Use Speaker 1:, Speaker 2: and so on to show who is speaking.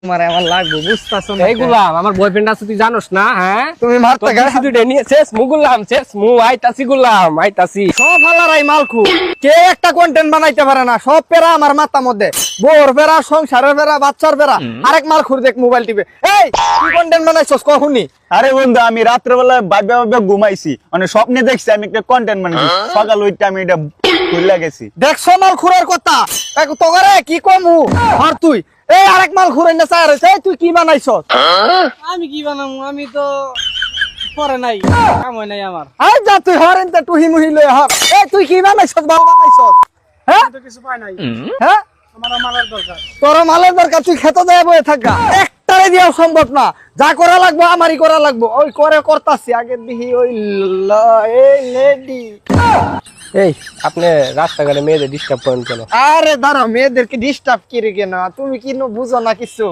Speaker 1: তোমার আমার লাগবে বুঝতাছ না?
Speaker 2: এই গুলাম আমার বয়ফ্রেন্ড আছে তুই জানোস না? হ্যাঁ
Speaker 1: তুমি মারতে গেছ
Speaker 2: দুটো নিয়ে শেষ মুগুলাম শেষ মু আইতাছি গুলাম আইতাছি।
Speaker 1: সব হালারাই মালখু, কে একটা কন্টেন্ট বানাইতে পারে না, সব পেরা আমার মাথা মধ্যে, বোর পেরা, সংসারের পেরা, বাচ্চার পেরা, আরেক মালখুর দেখ মোবাইল টিপে। এই কি কন্টেন্ট বানাইছস কখনই?
Speaker 3: আরে বন্ধু আমি রাত্রেবেলা ভাবে ঘুমাইছি, মানে স্বপ্নে দেখছি আমি একটা কন্টেন্ট বানাইছি, সকাল ওইটা আমি এটা ভুলে গেছি।
Speaker 1: দেখছো মালখুরের কথা তোরে কি কমু আর তুই এই আরেক মালখুর এনে চায় রইছে। এই তুই কি বানাইছস?
Speaker 4: আমি কি বানাবো, আমি তো পরে নাই, কাম হয় নাই আমার।
Speaker 1: আই যা তুই হরেন তে টুহি মুহি লই হর। এই তুই কি বানাইছস? বাবা বানাইছস? হ্যাঁ
Speaker 4: তো কিছু পাই নাই,
Speaker 1: হ্যাঁ,
Speaker 4: আমার মালার দরকার।
Speaker 1: তোর মালের দরকার, তুই খেতে দেয় বয়ে থাকা, একটারে দিয়াও সম্ভব না। যা করা লাগবো আমারই করা লাগবো, ওই করে করতাছি। আগে দিহি ওই এই লেডি।
Speaker 2: এই আপনি রাস্তাঘাটে মেয়েদের ডিস্টার্ব করেন কেন?
Speaker 1: আরে দাঁড়া, মেয়েদেরকে ডিস্টার্ব কি রে কেন? তুমি কি বুঝো না কিছু?